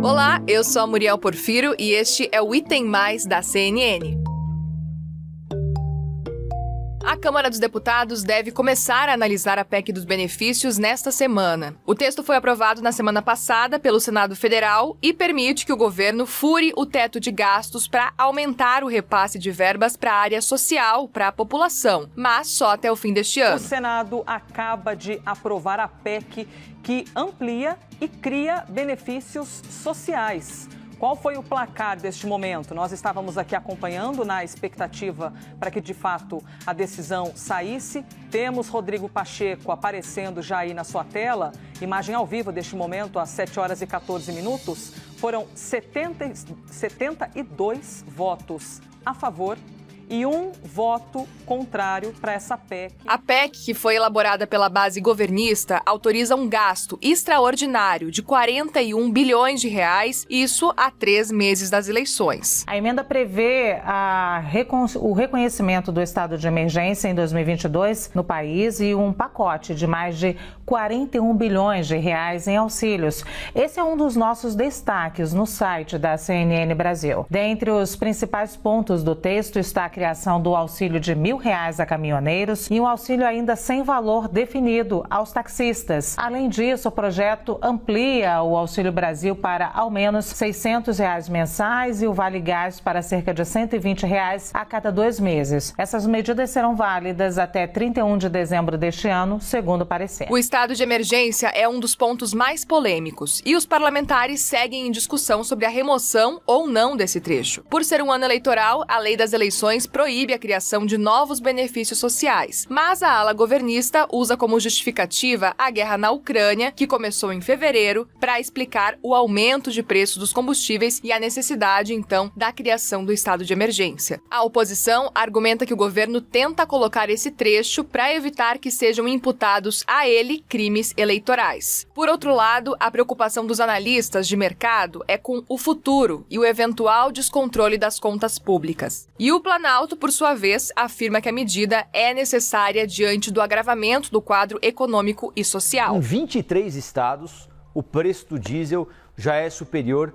Olá, eu sou a Muriel Porfiro e este é o Item Mais da CNN. A Câmara dos Deputados deve começar a analisar a PEC dos benefícios nesta semana. O texto foi aprovado na semana passada pelo Senado Federal e permite que o governo fure o teto de gastos para aumentar o repasse de verbas para a área social, para a população, mas só até o fim deste ano. O Senado acaba de aprovar a PEC que amplia e cria benefícios sociais. Qual foi o placar deste momento? Nós estávamos aqui acompanhando na expectativa para que, de fato, a decisão saísse. Temos Rodrigo Pacheco aparecendo já aí na sua tela. Imagem ao vivo deste momento, às 7 horas e 14 minutos. Foram 72 votos a favor e um voto contrário para essa PEC. A PEC, que foi elaborada pela base governista, autoriza um gasto extraordinário de 41 bilhões de reais, isso há 3 meses das eleições. A emenda prevê o reconhecimento do estado de emergência em 2022 no país e um pacote de mais de 41 bilhões de reais em auxílios. Esse é um dos nossos destaques no site da CNN Brasil. Dentre os principais pontos do texto está a criação do auxílio de R$1.000 a caminhoneiros e um auxílio ainda sem valor definido aos taxistas. Além disso, o projeto amplia o Auxílio Brasil para ao menos R$600 mensais e o Vale Gás para cerca de R$120 a cada 2 meses. Essas medidas serão válidas até 31 de dezembro deste ano, segundo o parecer. O estado de emergência é um dos pontos mais polêmicos e os parlamentares seguem em discussão sobre a remoção ou não desse trecho. Por ser um ano eleitoral, a lei das eleições proíbe a criação de novos benefícios sociais, mas a ala governista usa como justificativa a guerra na Ucrânia, que começou em fevereiro, para explicar o aumento de preço dos combustíveis e a necessidade, então, da criação do estado de emergência. A oposição argumenta que o governo tenta colocar esse trecho para evitar que sejam imputados a ele crimes eleitorais. Por outro lado, a preocupação dos analistas de mercado é com o futuro e o eventual descontrole das contas públicas. E o Planalto, por sua vez, afirma que a medida é necessária diante do agravamento do quadro econômico e social. Em 23 estados, o preço do diesel já é superior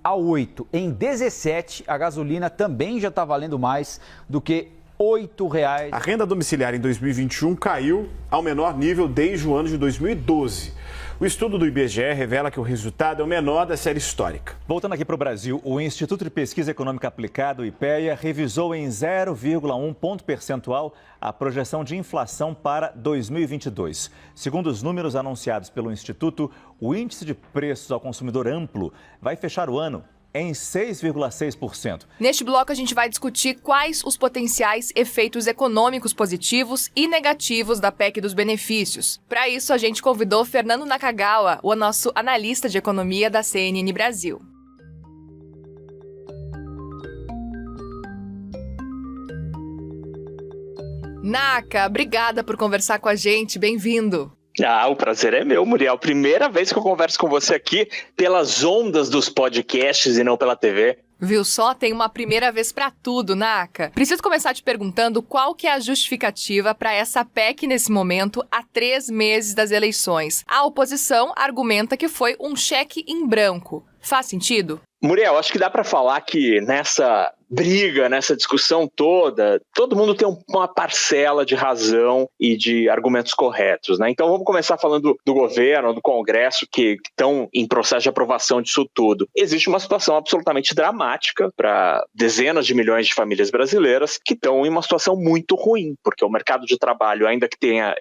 a 8. Em 17, a gasolina também já está valendo mais do que R$8. A renda domiciliar em 2021 caiu ao menor nível desde o ano de 2012. O estudo do IBGE revela que o resultado é o menor da série histórica. Voltando aqui para o Brasil, o Instituto de Pesquisa Econômica Aplicada, o IPEA, revisou em 0,1 ponto percentual a projeção de inflação para 2022. Segundo os números anunciados pelo Instituto, o índice de preços ao consumidor amplo vai fechar o ano em 6,6%. Neste bloco, a gente vai discutir quais os potenciais efeitos econômicos positivos e negativos da PEC dos benefícios. Para isso, a gente convidou Fernando Nakagawa, o nosso analista de economia da CNN Brasil. Naka, obrigada por conversar com a gente. Bem-vindo. O prazer é meu, Muriel. Primeira vez que eu converso com você aqui pelas ondas dos podcasts e não pela TV. Viu só? Tem uma primeira vez pra tudo, Naka. Preciso começar te perguntando qual que é a justificativa para essa PEC nesse momento, há 3 meses das eleições. A oposição argumenta que foi um cheque em branco. Faz sentido? Muriel, acho que dá para falar que nessa briga, nessa discussão toda, todo mundo tem uma parcela de razão e de argumentos corretos, né? Então vamos começar falando do governo, do Congresso, que estão em processo de aprovação disso tudo. Existe uma situação absolutamente dramática para dezenas de milhões de famílias brasileiras que estão em uma situação muito ruim, porque o mercado de trabalho, ainda que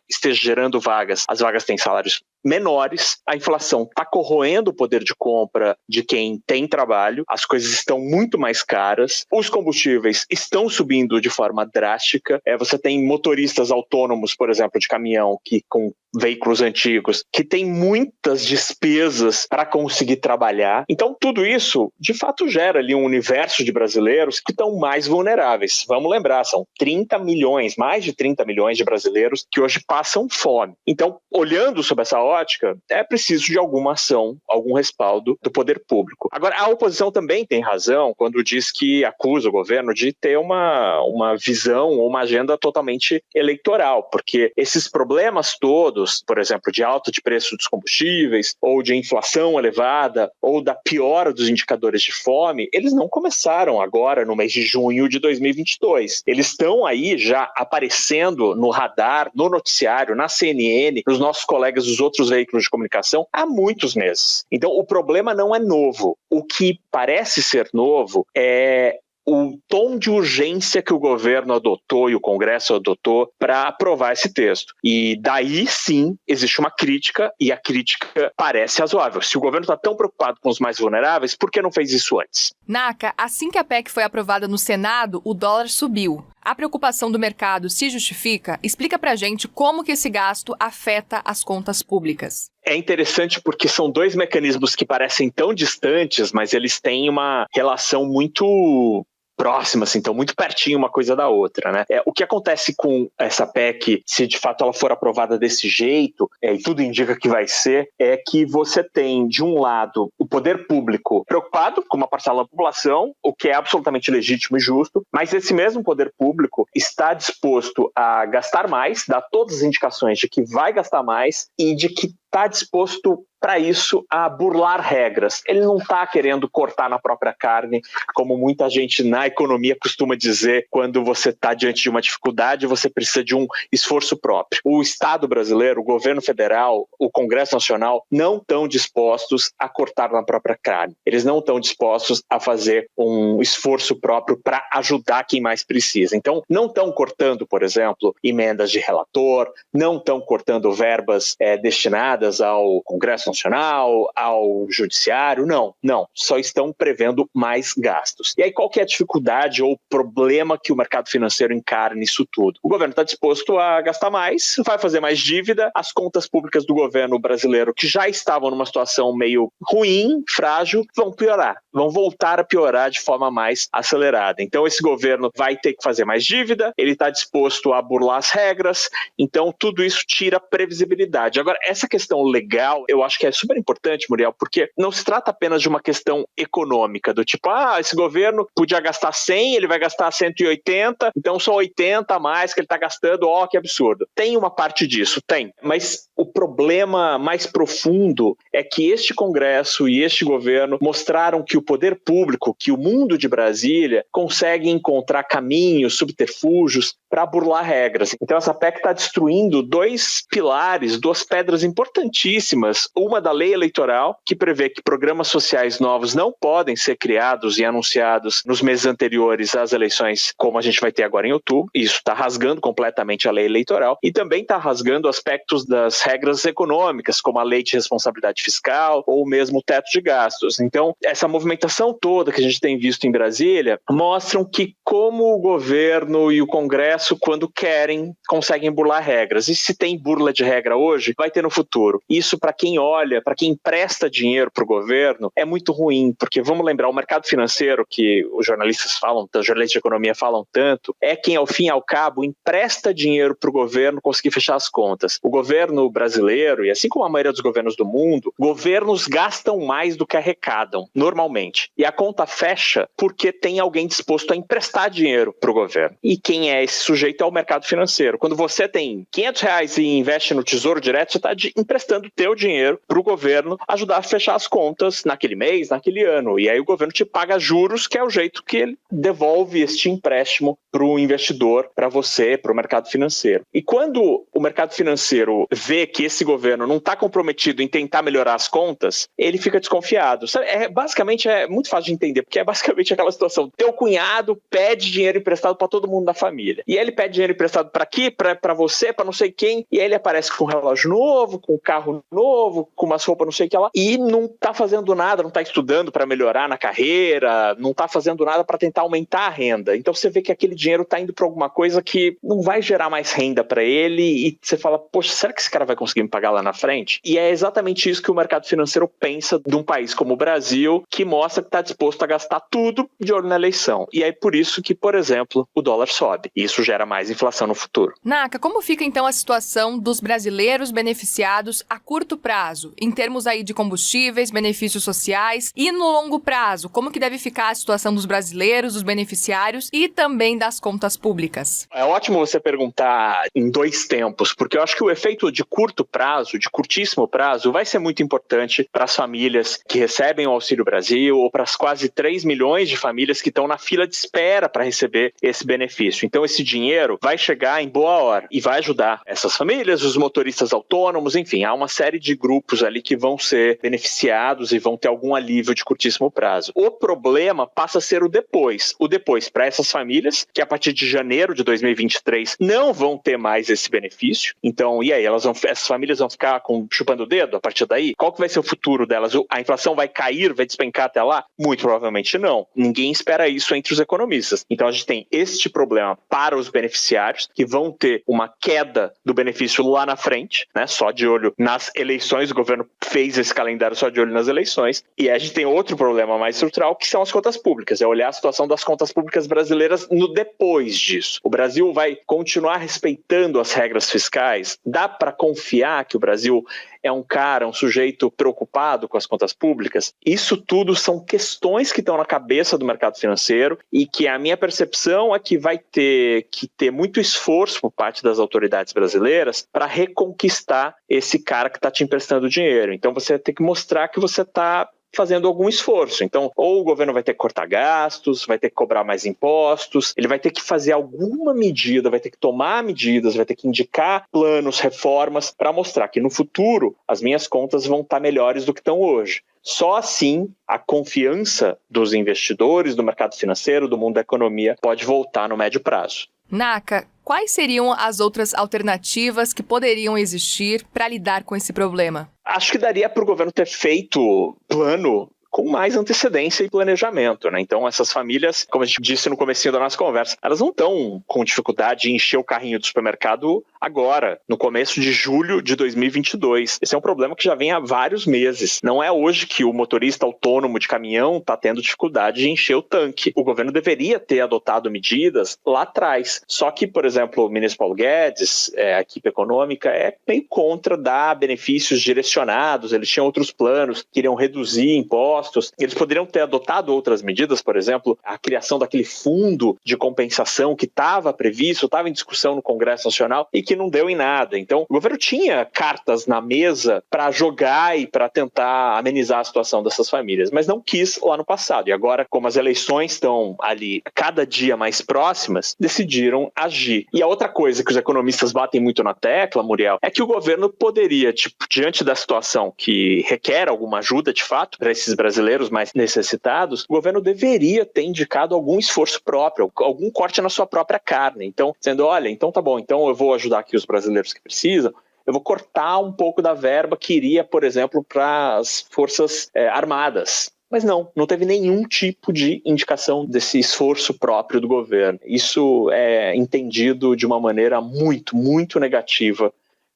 esteja gerando vagas, as vagas têm salários menores, a inflação está corroendo o poder de compra de quem tem trabalho, as coisas estão muito mais caras, os combustíveis estão subindo de forma drástica, você tem motoristas autônomos, por exemplo, de caminhão, que com veículos antigos, que tem muitas despesas para conseguir trabalhar. Então, tudo isso, de fato, gera ali um universo de brasileiros que estão mais vulneráveis. Vamos lembrar, são 30 milhões, mais de 30 milhões de brasileiros que hoje passam fome. Então, olhando sob essa ótica, é preciso de alguma ação, algum respaldo do poder público. Agora, a oposição também tem razão quando diz que acusa o governo de ter uma visão ou uma agenda totalmente eleitoral, porque esses problemas todos, por exemplo, de alta de preço dos combustíveis, ou de inflação elevada, ou da piora dos indicadores de fome, eles não começaram agora no mês de junho de 2022. Eles estão aí já aparecendo no radar, no noticiário, na CNN, nos nossos colegas dos outros veículos de comunicação há muitos meses. Então, o problema não é novo. O que parece ser novo é o tom de urgência que o governo adotou e o Congresso adotou para aprovar esse texto. E daí, sim, existe uma crítica, e a crítica parece razoável. Se o governo está tão preocupado com os mais vulneráveis, por que não fez isso antes? Naka, assim que a PEC foi aprovada no Senado, o dólar subiu. A preocupação do mercado se justifica? Explica pra gente como que esse gasto afeta as contas públicas. É interessante porque são dois mecanismos que parecem tão distantes, mas eles têm uma relação muito próxima, assim, então muito pertinho uma coisa da outra, né? O que acontece com essa PEC, se de fato ela for aprovada desse jeito, e tudo indica que vai ser, é que você tem, de um lado, o poder público preocupado com uma parcela da população, o que é absolutamente legítimo e justo, mas esse mesmo poder público está disposto a gastar mais, dá todas as indicações de que vai gastar mais e de que está disposto para isso a burlar regras. Ele não está querendo cortar na própria carne, como muita gente na economia costuma dizer, quando você está diante de uma dificuldade, você precisa de um esforço próprio. O Estado brasileiro, o governo federal, o Congresso Nacional não estão dispostos a cortar na própria carne. Eles não estão dispostos a fazer um esforço próprio para ajudar quem mais precisa. Então, não estão cortando, por exemplo, emendas de relator, não estão cortando verbas destinadas ao Congresso Nacional, ao Judiciário, não, só estão prevendo mais gastos. E aí qual que é a dificuldade ou problema que o mercado financeiro encara nisso tudo? O governo está disposto a gastar mais, vai fazer mais dívida, as contas públicas do governo brasileiro, que já estavam numa situação meio ruim, frágil, vão piorar, vão voltar a piorar de forma mais acelerada. Então esse governo vai ter que fazer mais dívida, ele está disposto a burlar as regras, então tudo isso tira previsibilidade. Agora, essa questão legal, eu acho que é super importante, Muriel, porque não se trata apenas de uma questão econômica, do tipo, esse governo podia gastar 100, ele vai gastar 180, então só 80 a mais que ele está gastando, que absurdo. Tem uma parte disso, tem, mas o problema mais profundo é que este Congresso e este governo mostraram que o poder público, que o mundo de Brasília consegue encontrar caminhos, subterfúgios para burlar regras. Então essa PEC está destruindo dois pilares, duas pedras importantíssimas. Uma da lei eleitoral, que prevê que programas sociais novos não podem ser criados e anunciados nos meses anteriores às eleições, como a gente vai ter agora em outubro. Isso está rasgando completamente a lei eleitoral e também está rasgando aspectos das regras econômicas, como a lei de responsabilidade fiscal ou mesmo o teto de gastos. Então, essa movimentação toda que a gente tem visto em Brasília mostram que como o governo e o Congresso, quando querem, conseguem burlar regras. E se tem burla de regra hoje, vai ter no futuro. Isso, para quem olha, para quem empresta dinheiro para o governo, é muito ruim, porque vamos lembrar, o mercado financeiro que os jornalistas falam, os jornalistas de economia falam tanto, é quem, ao fim e ao cabo, empresta dinheiro para o governo conseguir fechar as contas. O governo brasileiro, e assim como a maioria dos governos do mundo, governos gastam mais do que arrecadam, normalmente. E a conta fecha porque tem alguém disposto a emprestar dinheiro para o governo. E quem é esse sujeito é o mercado financeiro. Quando você tem R$500 e investe no Tesouro Direto, você está emprestando teu dinheiro para o governo ajudar a fechar as contas naquele mês, naquele ano. E aí o governo te paga juros, que é o jeito que ele devolve este empréstimo para o investidor, para você, para o mercado financeiro. E quando o mercado financeiro vê que esse governo não está comprometido em tentar melhorar as contas, ele fica desconfiado. Basicamente, é muito fácil de entender, porque é basicamente aquela situação. Teu cunhado pede dinheiro emprestado para todo mundo da família. E aí ele pede dinheiro emprestado para aqui, para você, para não sei quem, e aí ele aparece com um relógio novo, com um carro novo, com umas roupas não sei o que lá, e não está fazendo nada, não está estudando para melhorar na carreira, não está fazendo nada para tentar aumentar a renda. Então você vê que aquele dinheiro está indo para alguma coisa que não vai gerar mais renda para ele, e você fala, poxa, será que esse cara vai conseguir me pagar lá na frente? E é exatamente isso que o mercado financeiro pensa de um país como o Brasil, que mostra mostra que está disposto a gastar tudo de olho na eleição. E é por isso que, por exemplo, o dólar sobe. E isso gera mais inflação no futuro. Naka, como fica então a situação dos brasileiros beneficiados a curto prazo, em termos aí de combustíveis, benefícios sociais, e no longo prazo, como que deve ficar a situação dos brasileiros, dos beneficiários e também das contas públicas? É ótimo você perguntar em dois tempos, porque eu acho que o efeito de curto prazo, de curtíssimo prazo, vai ser muito importante para as famílias que recebem o Auxílio Brasil ou para as quase 3 milhões de famílias que estão na fila de espera para receber esse benefício. Então esse dinheiro vai chegar em boa hora e vai ajudar essas famílias, os motoristas autônomos, enfim, há uma série de grupos ali que vão ser beneficiados e vão ter algum alívio de curtíssimo prazo. O problema passa a ser o depois. O depois para essas famílias, que a partir de janeiro de 2023 não vão ter mais esse benefício. Então, e aí? Essas famílias vão ficar chupando o dedo a partir daí? Qual que vai ser o futuro delas? A inflação vai cair, vai despencar até lá? Muito provavelmente não. Ninguém espera isso entre os economistas. Então, a gente tem este problema para os beneficiários, que vão ter uma queda do benefício lá na frente, né? Só de olho nas eleições. O governo fez esse calendário só de olho nas eleições. E a gente tem outro problema mais estrutural, que são as contas públicas. É olhar a situação das contas públicas brasileiras no depois disso. O Brasil vai continuar respeitando as regras fiscais? Dá para confiar que o Brasil é um sujeito preocupado com as contas públicas? Isso tudo são questões que estão na cabeça do mercado financeiro e que a minha percepção é que vai ter que ter muito esforço por parte das autoridades brasileiras para reconquistar esse cara que está te emprestando dinheiro. Então você tem que mostrar que você está fazendo algum esforço. Então, ou o governo vai ter que cortar gastos, vai ter que cobrar mais impostos, ele vai ter que fazer alguma medida, vai ter que tomar medidas, vai ter que indicar planos, reformas, para mostrar que no futuro as minhas contas vão estar melhores do que estão hoje. Só assim a confiança dos investidores, do mercado financeiro, do mundo da economia pode voltar no médio prazo. Naka, quais seriam as outras alternativas que poderiam existir para lidar com esse problema? Acho que daria para o governo ter feito plano com mais antecedência e planejamento, né? Então essas famílias, como a gente disse no comecinho da nossa conversa, elas não estão com dificuldade em encher o carrinho do supermercado agora, no começo de julho de 2022. Esse é um problema que já vem há vários meses. Não é hoje que o motorista autônomo de caminhão está tendo dificuldade de encher o tanque. O governo deveria ter adotado medidas lá atrás. Só que, por exemplo, o ministro Paulo Guedes, a equipe econômica, é meio contra dar benefícios direcionados. Eles tinham outros planos, queriam reduzir impostos. Eles poderiam ter adotado outras medidas, por exemplo, a criação daquele fundo de compensação que estava previsto, estava em discussão no Congresso Nacional e que não deu em nada. Então, o governo tinha cartas na mesa para jogar e para tentar amenizar a situação dessas famílias, mas não quis lá no passado. E agora, como as eleições estão ali cada dia mais próximas, decidiram agir. E a outra coisa que os economistas batem muito na tecla, Muriel, é que o governo poderia, diante da situação que requer alguma ajuda, de fato, para esses brasileiros mais necessitados, o governo deveria ter indicado algum esforço próprio, algum corte na sua própria carne. Então, dizendo, olha, então tá bom, então eu vou ajudar aqui os brasileiros que precisam, eu vou cortar um pouco da verba que iria, por exemplo, para as forças armadas. Mas não teve nenhum tipo de indicação desse esforço próprio do governo. Isso é entendido de uma maneira muito, muito negativa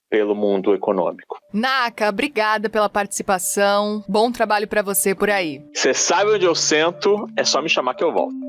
pelo mundo econômico. Naka, obrigada pela participação. Bom trabalho para você por aí. Você sabe onde eu sento, é só me chamar que eu volto.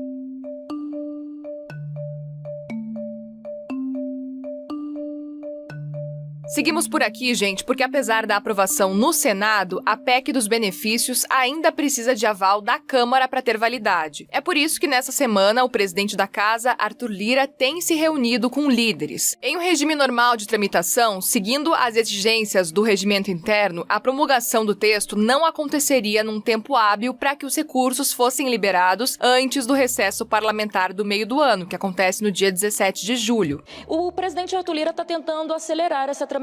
Seguimos por aqui, gente, porque apesar da aprovação no Senado, a PEC dos benefícios ainda precisa de aval da Câmara para ter validade. É por isso que nessa semana o presidente da Casa, Arthur Lira, tem se reunido com líderes. Em um regime normal de tramitação, seguindo as exigências do regimento interno, a promulgação do texto não aconteceria num tempo hábil para que os recursos fossem liberados antes do recesso parlamentar do meio do ano, que acontece no dia 17 de julho. O presidente Arthur Lira está tentando acelerar essa tramitação.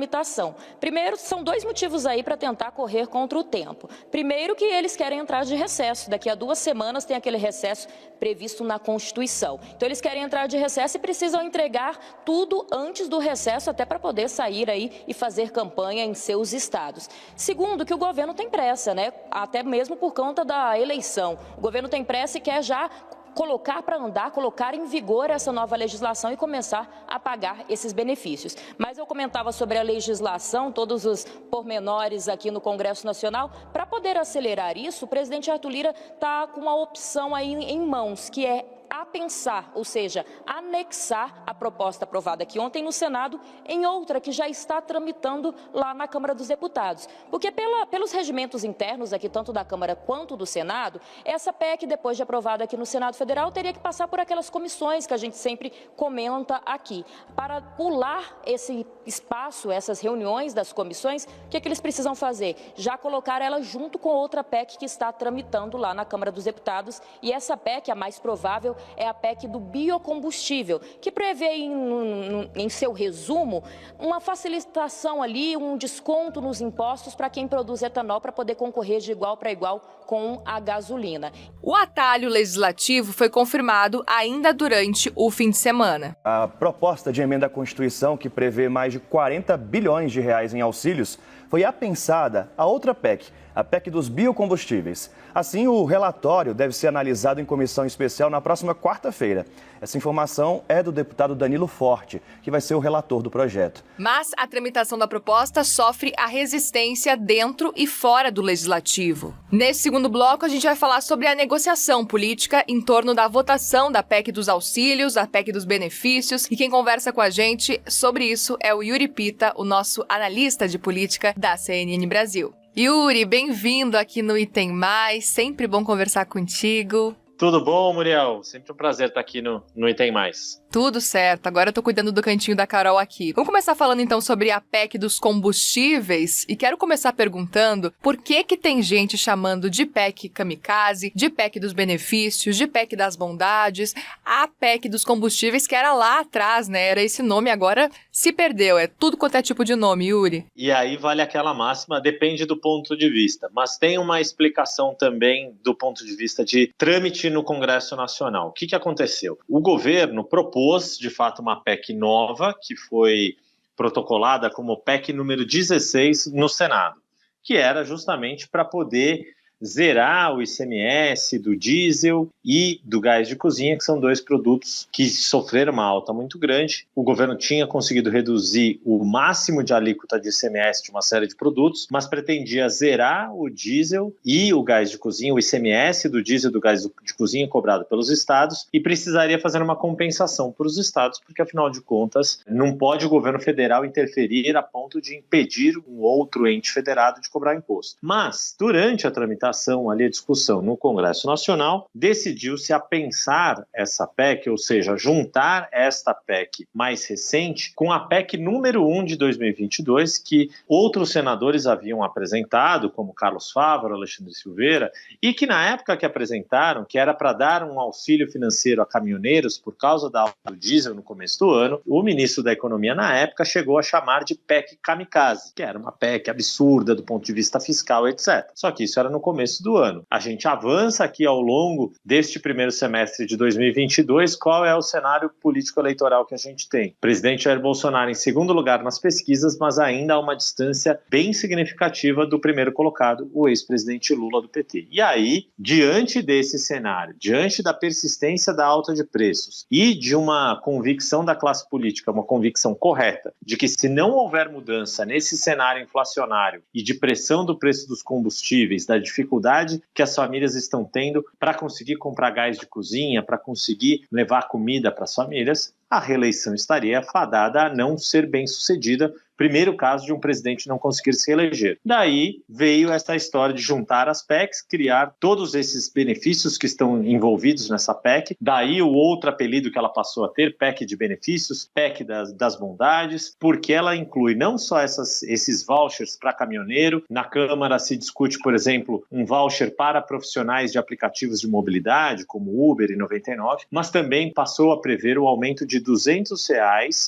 Primeiro, são dois motivos aí para tentar correr contra o tempo. Primeiro, que eles querem entrar de recesso. Daqui a 2 semanas tem aquele recesso previsto na Constituição. Então, eles querem entrar de recesso e precisam entregar tudo antes do recesso, até para poder sair aí e fazer campanha em seus estados. Segundo, que o governo tem pressa, né? Até mesmo por conta da eleição. O governo tem pressa e quer já colocar para andar, colocar em vigor essa nova legislação e começar a pagar esses benefícios. Mas eu comentava sobre a legislação, todos os pormenores aqui no Congresso Nacional. Para poder acelerar isso, o presidente Arthur Lira está com uma opção aí em mãos, que é apensar, ou seja, anexar a proposta aprovada aqui ontem no Senado em outra que já está tramitando lá na Câmara dos Deputados. Porque pelos regimentos internos aqui, tanto da Câmara quanto do Senado, essa PEC, depois de aprovada aqui no Senado Federal, teria que passar por aquelas comissões que a gente sempre comenta aqui. Para pular esse espaço, essas reuniões das comissões, o que eles precisam fazer? Já colocar ela junto com outra PEC que está tramitando lá na Câmara dos Deputados. E essa PEC, a mais provável, é a PEC do biocombustível, que prevê em seu resumo uma facilitação ali, um desconto nos impostos para quem produz etanol para poder concorrer de igual para igual com a gasolina. O atalho legislativo foi confirmado ainda durante o fim de semana. A proposta de emenda à Constituição, que prevê mais de 40 bilhões de reais em auxílios, foi apensada a outra PEC, a PEC dos biocombustíveis. Assim, o relatório deve ser analisado em comissão especial na próxima quarta-feira. Essa informação é do deputado Danilo Forte, que vai ser o relator do projeto. Mas a tramitação da proposta sofre a resistência dentro e fora do Legislativo. Nesse segundo bloco, a gente vai falar sobre a negociação política em torno da votação da PEC dos auxílios, a PEC dos benefícios. E quem conversa com a gente sobre isso é o Yuri Pita, o nosso analista de política da CNN Brasil. Yuri, bem-vindo aqui no Item Mais, sempre bom conversar contigo. Tudo bom, Muriel? Sempre um prazer estar aqui no Item Mais. Tudo certo, agora eu tô cuidando do cantinho da Carol aqui. Vamos começar falando então sobre a PEC dos combustíveis e quero começar perguntando por que tem gente chamando de PEC kamikaze, de PEC dos benefícios, de PEC das bondades, a PEC dos combustíveis que era lá atrás, né? Era esse nome, agora se perdeu, é tudo quanto é tipo de nome, Yuri. E aí vale aquela máxima, depende do ponto de vista, mas tem uma explicação também do ponto de vista de trâmite no Congresso Nacional. O que aconteceu? O governo propôs, de fato, uma PEC nova, que foi protocolada como PEC número 16 no Senado, que era justamente para poder zerar o ICMS do diesel e do gás de cozinha, que são dois produtos que sofreram uma alta muito grande. O governo tinha conseguido reduzir o máximo de alíquota de ICMS de uma série de produtos, mas pretendia zerar o diesel e o gás de cozinha, o ICMS do diesel e do gás de cozinha cobrado pelos estados, e precisaria fazer uma compensação para os estados, porque afinal de contas não pode o governo federal interferir a ponto de impedir um outro ente federado de cobrar imposto. Mas, durante a tramitação, ali a discussão no Congresso Nacional, decidiu-se a pensar essa PEC, ou seja, juntar esta PEC mais recente com a PEC número 1 de 2022, que outros senadores haviam apresentado, como Carlos Fávaro, Alexandre Silveira, e que na época que apresentaram, que era para dar um auxílio financeiro a caminhoneiros por causa da alta do diesel no começo do ano, o ministro da Economia na época chegou a chamar de PEC kamikaze, que era uma PEC absurda do ponto de vista fiscal, etc. Só que isso era no começo do ano. A gente avança aqui ao longo deste primeiro semestre de 2022, qual é o cenário político-eleitoral que a gente tem? O presidente Jair Bolsonaro em segundo lugar nas pesquisas, mas ainda a uma distância bem significativa do primeiro colocado, o ex-presidente Lula do PT. E aí, diante desse cenário, diante da persistência da alta de preços e de uma convicção da classe política, uma convicção correta, de que se não houver mudança nesse cenário inflacionário e de pressão do preço dos combustíveis, da dificuldade que as famílias estão tendo para conseguir comprar gás de cozinha, para conseguir levar comida para as famílias, a reeleição estaria fadada a não ser bem sucedida. Primeiro caso de um presidente não conseguir se reeleger. Daí veio essa história de juntar as PECs, criar todos esses benefícios que estão envolvidos nessa PEC. Daí o outro apelido que ela passou a ter, PEC de benefícios, PEC das bondades, porque ela inclui não só esses vouchers para caminhoneiro. Na Câmara se discute, por exemplo, um voucher para profissionais de aplicativos de mobilidade, como Uber e 99, mas também passou a prever o aumento de R$ 200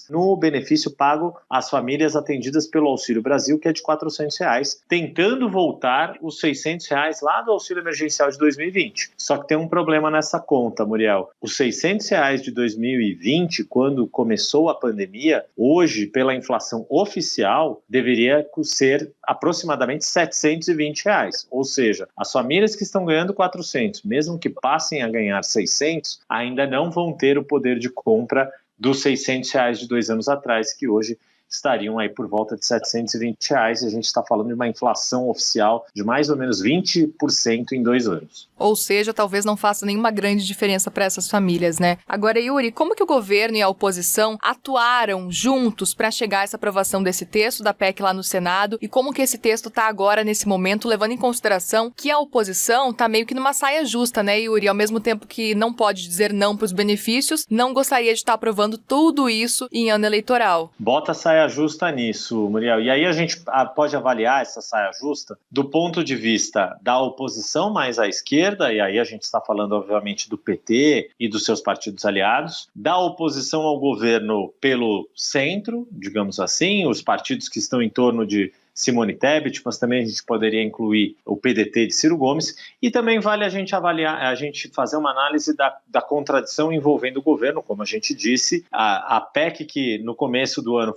no benefício pago às famílias atendidas pelo Auxílio Brasil, que é de R$400, tentando voltar os R$600 lá do auxílio emergencial de 2020. Só que tem um problema nessa conta, Muriel. Os R$600 de 2020, quando começou a pandemia, hoje, pela inflação oficial, deveria ser aproximadamente R$720. Ou seja, as famílias que estão ganhando 400, mesmo que passem a ganhar 600, ainda não vão ter o poder de compra dos R$600 de 2 anos atrás, que hoje estariam aí por volta de R$720, e a gente está falando de uma inflação oficial de mais ou menos 20% em 2 anos. Ou seja, talvez não faça nenhuma grande diferença para essas famílias, né? Agora, Yuri, como que o governo e a oposição atuaram juntos para chegar a essa aprovação desse texto da PEC lá no Senado, e como que esse texto está agora, nesse momento, levando em consideração que a oposição está meio que numa saia justa, né, Yuri? Ao mesmo tempo que não pode dizer não para os benefícios, não gostaria de estar aprovando tudo isso em ano eleitoral. Bota a saia justa nisso, Muriel. E aí a gente pode avaliar essa saia justa do ponto de vista da oposição mais à esquerda, e aí a gente está falando, obviamente, do PT e dos seus partidos aliados, da oposição ao governo pelo centro, digamos assim, os partidos que estão em torno de Simone Tebet, mas também a gente poderia incluir o PDT de Ciro Gomes, e também vale a gente avaliar, a gente fazer uma análise da contradição envolvendo o governo, como a gente disse, a PEC que no começo do ano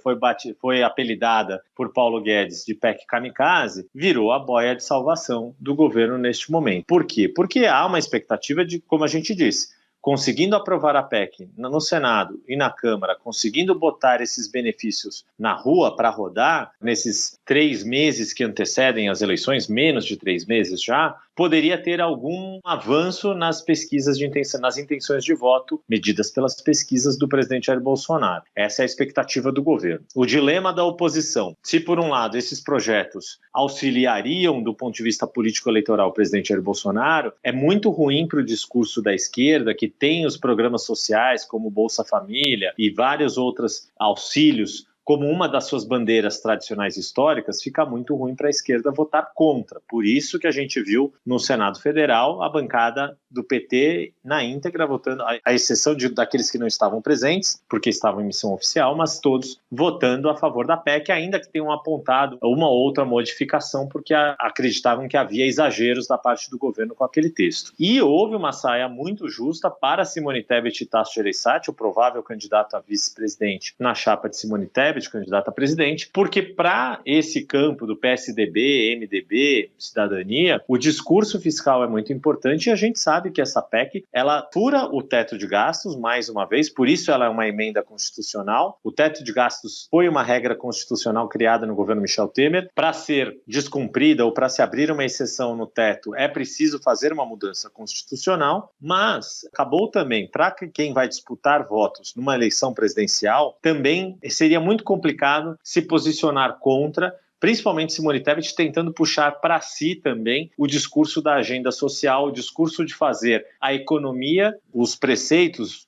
foi apelidada por Paulo Guedes de PEC Kamikaze, virou a boia de salvação do governo neste momento. Por quê? Porque há uma expectativa de, como a gente disse, conseguindo aprovar a PEC no Senado e na Câmara, conseguindo botar esses benefícios na rua para rodar, nesses 3 meses que antecedem as eleições, menos de 3 meses já, poderia ter algum avanço nas pesquisas nas intenções de voto medidas pelas pesquisas do presidente Jair Bolsonaro. Essa é a expectativa do governo. O dilema da oposição, se por um lado esses projetos auxiliariam do ponto de vista político-eleitoral o presidente Jair Bolsonaro, é muito ruim para o discurso da esquerda, que tem os programas sociais como Bolsa Família e vários outros auxílios como uma das suas bandeiras tradicionais históricas, fica muito ruim para a esquerda votar contra. Por isso que a gente viu no Senado Federal a bancada do PT na íntegra votando, à exceção daqueles que não estavam presentes, porque estavam em missão oficial, mas todos votando a favor da PEC, ainda que tenham apontado uma outra modificação, porque acreditavam que havia exageros da parte do governo com aquele texto. E houve uma saia muito justa para Simone Tebet e Tasso Gereissati, o provável candidato a vice-presidente na chapa de Simone Tebet, candidato a presidente, porque para esse campo do PSDB, MDB, cidadania, o discurso fiscal é muito importante e a gente sabe que essa PEC, ela fura o teto de gastos, mais uma vez, por isso ela é uma emenda constitucional. O teto de gastos foi uma regra constitucional criada no governo Michel Temer. Para ser descumprida ou para se abrir uma exceção no teto, é preciso fazer uma mudança constitucional, mas acabou também, para quem vai disputar votos numa eleição presidencial, também seria muito complicado se posicionar contra, principalmente Simone Tebet tentando puxar para si também o discurso da agenda social, o discurso de fazer a economia, os preceitos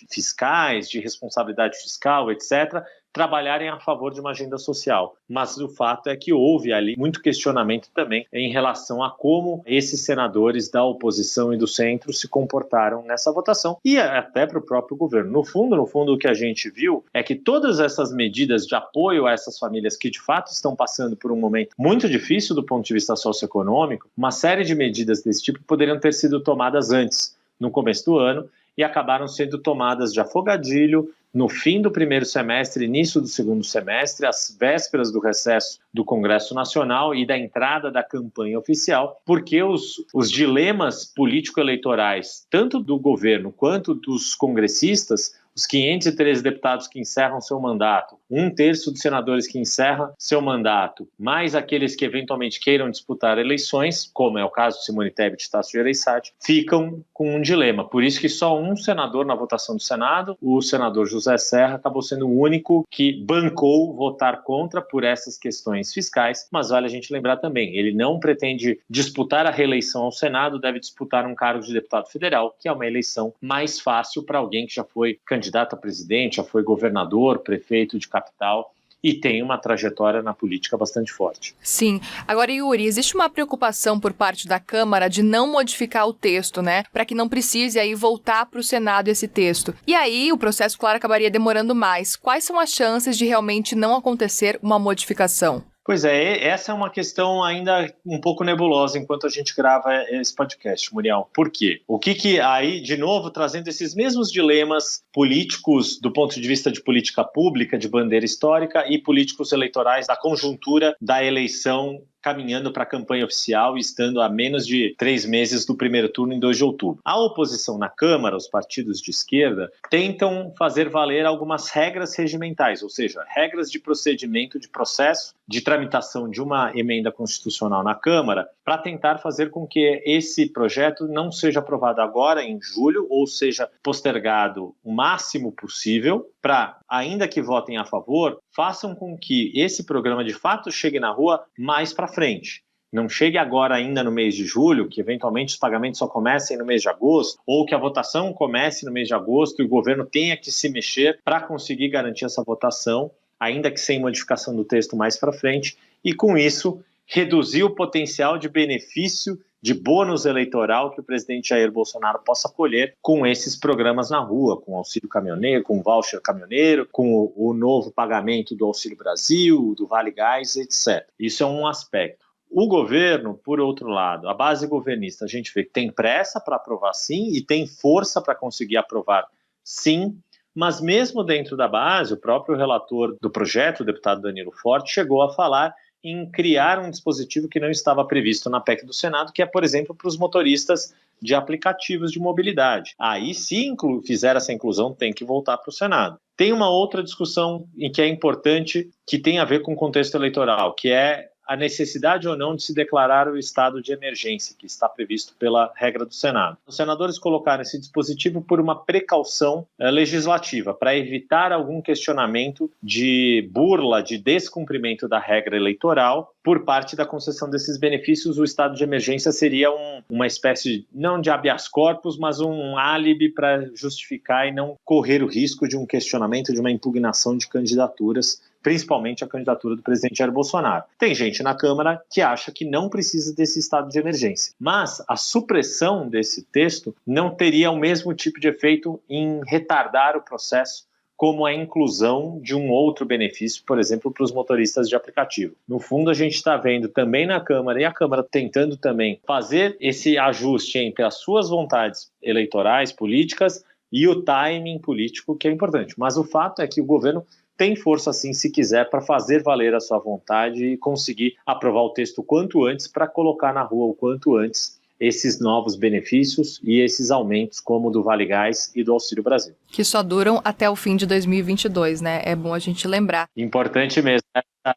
fiscais, de responsabilidade fiscal, etc., trabalharem a favor de uma agenda social. Mas o fato é que houve ali muito questionamento também em relação a como esses senadores da oposição e do centro se comportaram nessa votação e até para o próprio governo. No fundo, o que a gente viu é que todas essas medidas de apoio a essas famílias que de fato estão passando por um momento muito difícil do ponto de vista socioeconômico, uma série de medidas desse tipo poderiam ter sido tomadas antes, no começo do ano, e acabaram sendo tomadas de afogadilho no fim do primeiro semestre, início do segundo semestre, às vésperas do recesso do Congresso Nacional e da entrada da campanha oficial, porque os dilemas político-eleitorais, tanto do governo quanto dos congressistas, os 513 deputados que encerram seu mandato, 1/3 dos senadores que encerram seu mandato, mais aqueles que eventualmente queiram disputar eleições, como é o caso de Simone Tebet e Tasso Gereissati, ficam com um dilema. Por isso que só um senador na votação do Senado, o senador José Serra, acabou sendo o único que bancou votar contra por essas questões fiscais, mas vale a gente lembrar também, ele não pretende disputar a reeleição ao Senado, deve disputar um cargo de deputado federal, que é uma eleição mais fácil para alguém que já foi candidato a presidente, já foi governador, prefeito de capital e tem uma trajetória na política bastante forte. Sim. Agora, Yuri, existe uma preocupação por parte da Câmara de não modificar o texto, né? Para que não precise aí voltar para o Senado esse texto. E aí o processo, claro, acabaria demorando mais. Quais são as chances de realmente não acontecer uma modificação? Pois é, essa é uma questão ainda um pouco nebulosa enquanto a gente grava esse podcast, Muriel. Por quê? O que aí, de novo, trazendo esses mesmos dilemas políticos do ponto de vista de política pública, de bandeira histórica, e políticos eleitorais da conjuntura da eleição caminhando para a campanha oficial e estando a menos de 3 meses do primeiro turno em 2 de outubro. A oposição na Câmara, os partidos de esquerda, tentam fazer valer algumas regras regimentais, ou seja, regras de procedimento, de processo, de tramitação de uma emenda constitucional na Câmara, para tentar fazer com que esse projeto não seja aprovado agora, em julho, ou seja postergado o máximo possível, para, ainda que votem a favor, façam com que esse programa de fato chegue na rua mais para frente. Não chegue agora ainda no mês de julho, que eventualmente os pagamentos só comecem no mês de agosto, ou que a votação comece no mês de agosto e o governo tenha que se mexer para conseguir garantir essa votação, ainda que sem modificação do texto mais para frente, e com isso reduzir o potencial de benefício de bônus eleitoral que o presidente Jair Bolsonaro possa colher com esses programas na rua, com auxílio caminhoneiro, com voucher caminhoneiro, com o novo pagamento do Auxílio Brasil, do Vale Gás, etc. Isso é um aspecto. O governo, por outro lado, a base governista, a gente vê que tem pressa para aprovar sim e tem força para conseguir aprovar sim, mas mesmo dentro da base, o próprio relator do projeto, o deputado Danilo Forte, chegou a falar em criar um dispositivo que não estava previsto na PEC do Senado, que é, por exemplo, para os motoristas de aplicativos de mobilidade. Aí, se fizer essa inclusão, tem que voltar para o Senado. Tem uma outra discussão em que é importante, que tem a ver com o contexto eleitoral, que é a necessidade ou não de se declarar o estado de emergência, que está previsto pela regra do Senado. Os senadores colocaram esse dispositivo por uma precaução legislativa, para evitar algum questionamento de burla, de descumprimento da regra eleitoral por parte da concessão desses benefícios. O estado de emergência seria uma espécie, não de habeas corpus, mas um álibi para justificar e não correr o risco de um questionamento, de uma impugnação de candidaturas, principalmente a candidatura do presidente Jair Bolsonaro. Tem gente na Câmara que acha que não precisa desse estado de emergência, mas a supressão desse texto não teria o mesmo tipo de efeito em retardar o processo como a inclusão de um outro benefício, por exemplo, para os motoristas de aplicativo. No fundo, a gente está vendo também na Câmara, e a Câmara tentando também fazer esse ajuste entre as suas vontades eleitorais, políticas, e o timing político, que é importante. Mas o fato é que o governo tem força, sim, se quiser, para fazer valer a sua vontade e conseguir aprovar o texto o quanto antes, para colocar na rua o quanto antes esses novos benefícios e esses aumentos, como do Vale Gás e do Auxílio Brasil. Que só duram até o fim de 2022, né? É bom a gente lembrar. Importante mesmo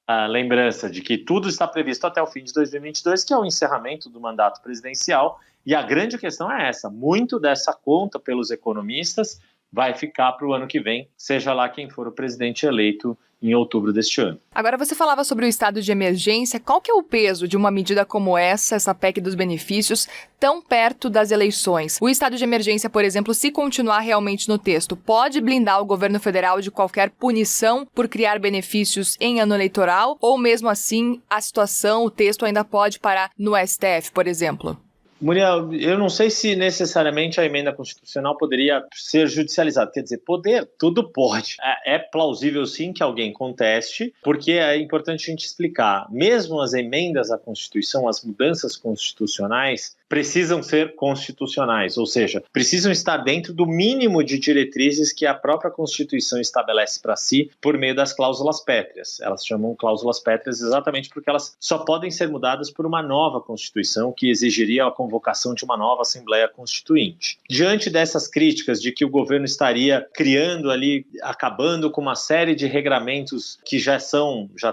a lembrança de que tudo está previsto até o fim de 2022, que é o encerramento do mandato presidencial. E a grande questão é essa: muito dessa conta pelos economistas vai ficar para o ano que vem, seja lá quem for o presidente eleito em outubro deste ano. Agora, você falava sobre o estado de emergência. Qual que é o peso de uma medida como essa PEC dos benefícios, tão perto das eleições? O estado de emergência, por exemplo, se continuar realmente no texto, pode blindar o governo federal de qualquer punição por criar benefícios em ano eleitoral? Ou mesmo assim, a situação, o texto ainda pode parar no STF, por exemplo? Muriel, eu não sei se necessariamente a emenda constitucional poderia ser judicializada. Quer dizer, poder, tudo pode. É plausível, sim, que alguém conteste, porque é importante a gente explicar. Mesmo as emendas à Constituição, as mudanças constitucionais, precisam ser constitucionais, ou seja, precisam estar dentro do mínimo de diretrizes que a própria Constituição estabelece para si por meio das cláusulas pétreas. Elas se chamam cláusulas pétreas exatamente porque elas só podem ser mudadas por uma nova Constituição que exigiria a convocação de uma nova Assembleia Constituinte. Diante dessas críticas de que o governo estaria criando ali, acabando com uma série de regramentos que já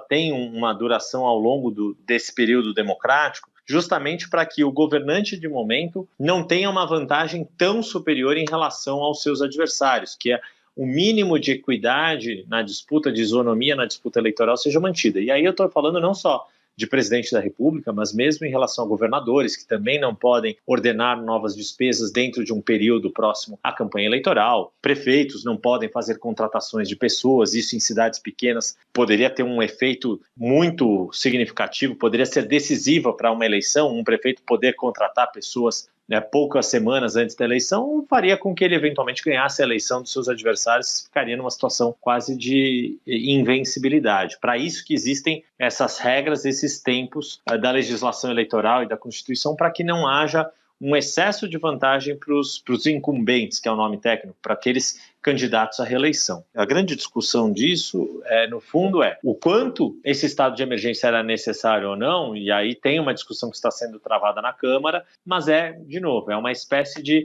têm uma duração ao longo desse período democrático, justamente para que o governante de momento não tenha uma vantagem tão superior em relação aos seus adversários, que é o mínimo de equidade na disputa, de isonomia na disputa eleitoral seja mantida. E aí eu estou falando não só de presidente da República, mas mesmo em relação a governadores, que também não podem ordenar novas despesas dentro de um período próximo à campanha eleitoral. Prefeitos não podem fazer contratações de pessoas, isso em cidades pequenas poderia ter um efeito muito significativo, poderia ser decisiva para uma eleição, um prefeito poder contratar pessoas poucas semanas antes da eleição, faria com que ele eventualmente ganhasse a eleição dos seus adversários, ficaria numa situação quase de invencibilidade. Para isso que existem essas regras, esses tempos da legislação eleitoral e da Constituição, para que não haja um excesso de vantagem para os incumbentes, que é o nome técnico, para aqueles candidatos à reeleição. A grande discussão disso, no fundo, é o quanto esse estado de emergência era necessário ou não, e aí tem uma discussão que está sendo travada na Câmara, mas de novo, é uma espécie de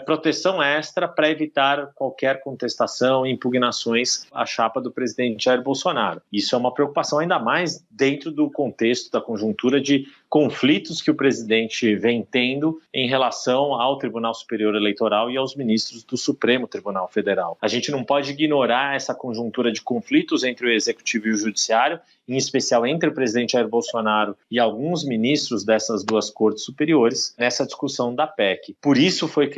proteção extra para evitar qualquer contestação e impugnações à chapa do presidente Jair Bolsonaro. Isso é uma preocupação ainda mais dentro do contexto da conjuntura de conflitos que o presidente vem tendo em relação ao Tribunal Superior Eleitoral e aos ministros do Supremo Tribunal Federal. A gente não pode ignorar essa conjuntura de conflitos entre o Executivo e o Judiciário, em especial entre o presidente Jair Bolsonaro e alguns ministros dessas duas cortes superiores, nessa discussão da PEC. Por isso foi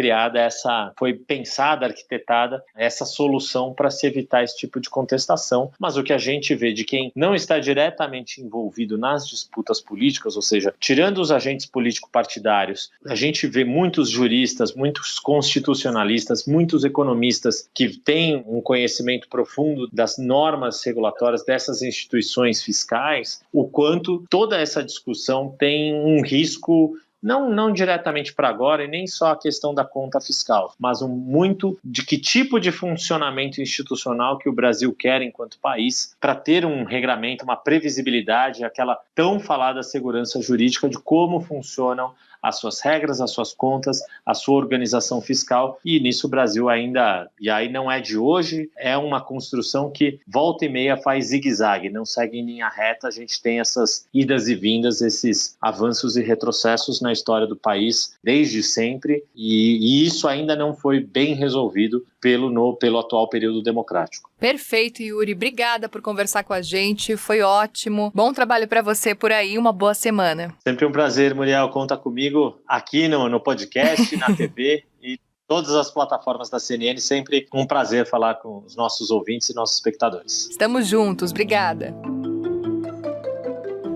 pensada, arquitetada essa solução para se evitar esse tipo de contestação, mas o que a gente vê de quem não está diretamente envolvido nas disputas políticas, ou seja, tirando os agentes político-partidários, a gente vê muitos juristas, muitos constitucionalistas, muitos economistas que têm um conhecimento profundo das normas regulatórias dessas instituições fiscais, o quanto toda essa discussão tem um risco não diretamente para agora e nem só a questão da conta fiscal, mas muito de que tipo de funcionamento institucional que o Brasil quer enquanto país para ter um regramento, uma previsibilidade, aquela tão falada segurança jurídica de como funcionam as suas regras, as suas contas, a sua organização fiscal, e nisso o Brasil ainda, e aí não é de hoje, é uma construção que volta e meia faz zigue-zague, não segue em linha reta, a gente tem essas idas e vindas, esses avanços e retrocessos na história do país desde sempre, e isso ainda não foi bem resolvido pelo atual período democrático. Perfeito, Yuri. Obrigada por conversar com a gente. Foi ótimo. Bom trabalho para você por aí. Uma boa semana. Sempre um prazer, Muriel. Conta comigo aqui no podcast, na TV e todas as plataformas da CNN. Sempre um prazer falar com os nossos ouvintes e nossos espectadores. Estamos juntos. Obrigada.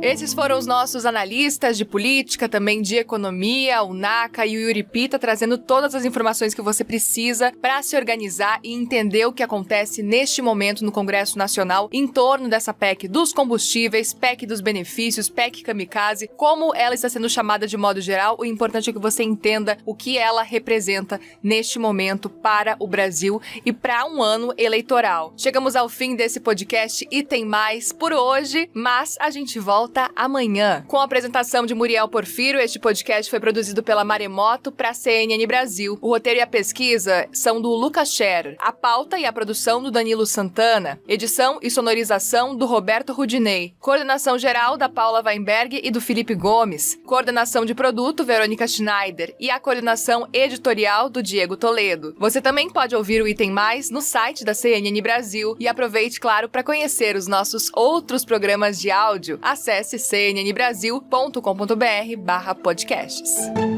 Esses foram os nossos analistas de política, também de economia, o Naka e o Yuri Pita, trazendo todas as informações que você precisa para se organizar e entender o que acontece neste momento no Congresso Nacional em torno dessa PEC dos combustíveis, PEC dos benefícios, PEC kamikaze, como ela está sendo chamada de modo geral. O importante é que você entenda o que ela representa neste momento para o Brasil e para um ano eleitoral. Chegamos ao fim desse podcast e tem mais por hoje, mas a gente volta amanhã. Com a apresentação de Muriel Porfírio, este podcast foi produzido pela Maremoto para a CNN Brasil. O roteiro e a pesquisa são do Lucas Scherer, a pauta e a produção do Danilo Santana, edição e sonorização do Roberto Rudinei, coordenação geral da Paula Weinberg e do Felipe Gomes, coordenação de produto Verônica Schneider e a coordenação editorial do Diego Toledo. Você também pode ouvir o Item Mais no site da CNN Brasil e aproveite, claro, para conhecer os nossos outros programas de áudio. Acesse cnnbrasil.com.br/podcasts.